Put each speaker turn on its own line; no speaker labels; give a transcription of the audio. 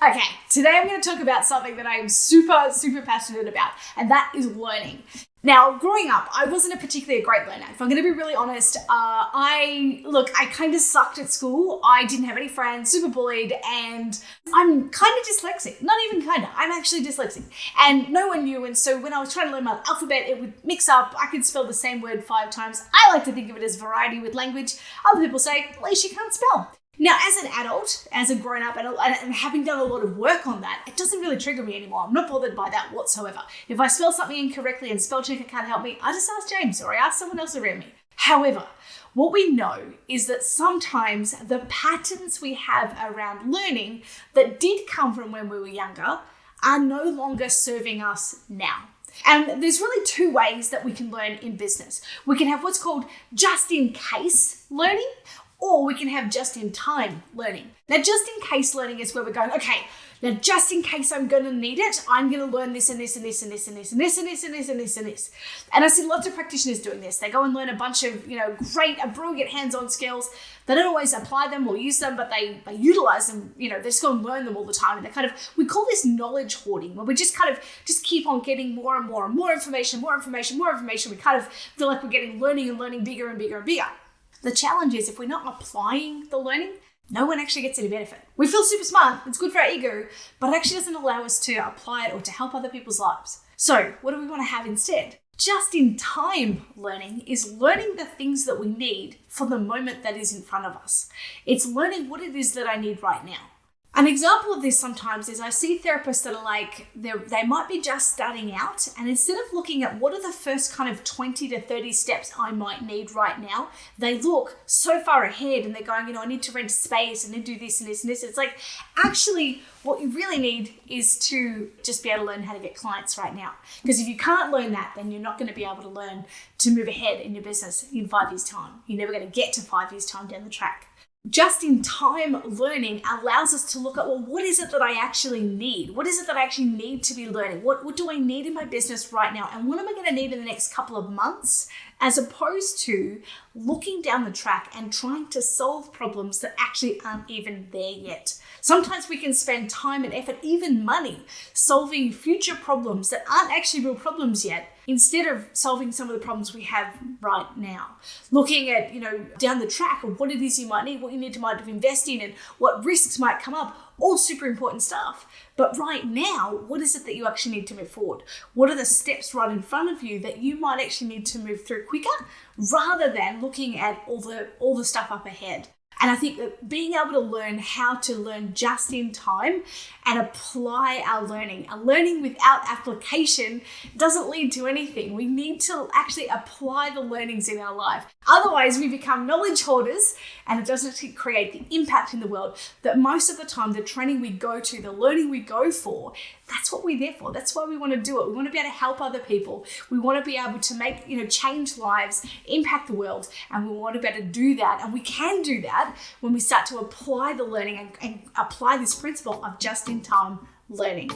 Okay, today I'm going to talk about something that I am super, super passionate about, and that is learning. Now, growing up, I wasn't a particularly great learner. If I'm going to be really honest, I kind of sucked at school. I didn't have any friends, super bullied, and I'm kind of dyslexic. Not even kind of, I'm actually dyslexic. And no one knew, and so when I was trying to learn my alphabet, it would mix up. I could spell the same word 5 times. I like to think of it as variety with language. Other people say, at least you can't spell. Now, as an adult, as a grown-up adult, and having done a lot of work on that, it doesn't really trigger me anymore. I'm not bothered by that whatsoever. If I spell something incorrectly and spell checker can't help me, I just ask James or I ask someone else around me. However, what we know is that sometimes the patterns we have around learning that did come from when we were younger are no longer serving us now. And there's really 2 ways that we can learn in business. We can have what's called just-in-case learning, or we can have just-in-time learning. Now, just-in-case learning is where we're going, okay, now just in case I'm going to need it, I'm going to learn this and this and this and this and this and this and this and this and this and this. And I see lots of practitioners doing this. They go and learn a bunch of, brilliant hands-on skills. They don't always apply them or use them, but they utilize them. They just go and learn them all the time. And we call this knowledge hoarding, where we just keep on getting more and more and more information, more information, more information. We kind of feel like we're getting learning and learning bigger and bigger and bigger. The challenge is if we're not applying the learning, no one actually gets any benefit. We feel super smart, it's good for our ego, but it actually doesn't allow us to apply it or to help other people's lives. So what do we want to have instead? Just-in-time learning is learning the things that we need for the moment that is in front of us. It's learning what it is that I need right now. An example of this sometimes is I see therapists that are they might be just starting out, and instead of looking at what are the first kind of 20 to 30 steps I might need right now, they look so far ahead and they're going, I need to rent space and then do this and this and this. It's like, actually, what you really need is to just be able to learn how to get clients right now. Because if you can't learn that, then you're not going to be able to learn to move ahead in your business in 5 years' time. You're never going to get to 5 years' time down the track. Just-in-time learning allows us to look at, what is it that I actually need? What is it that I actually need to be learning? What do I need in my business right now? And what am I going to need in the next couple of months? As opposed to looking down the track and trying to solve problems that actually aren't even there yet. Sometimes we can spend time and effort, even money, solving future problems that aren't actually real problems yet, instead of solving some of the problems we have right now. Looking at, down the track of what it is you might need, what you need to might invest in, and what risks might come up. All super important stuff. But right now, what is it that you actually need to move forward? What are the steps right in front of you that you might actually need to move through quicker, rather than looking at all the stuff up ahead? And I think that being able to learn how to learn just in time and apply our learning. A learning without application doesn't lead to anything. We need to actually apply the learnings in our life. Otherwise, we become knowledge hoarders, and it doesn't create the impact in the world that most of the time the training we go to, the learning we go for, that's what we're there for. That's why we want to do it. We want to be able to help other people. We want to be able to make, change lives, impact the world, and we want to be able to do that. And we can do that when we start to apply the learning and apply this principle of just-in-time learning.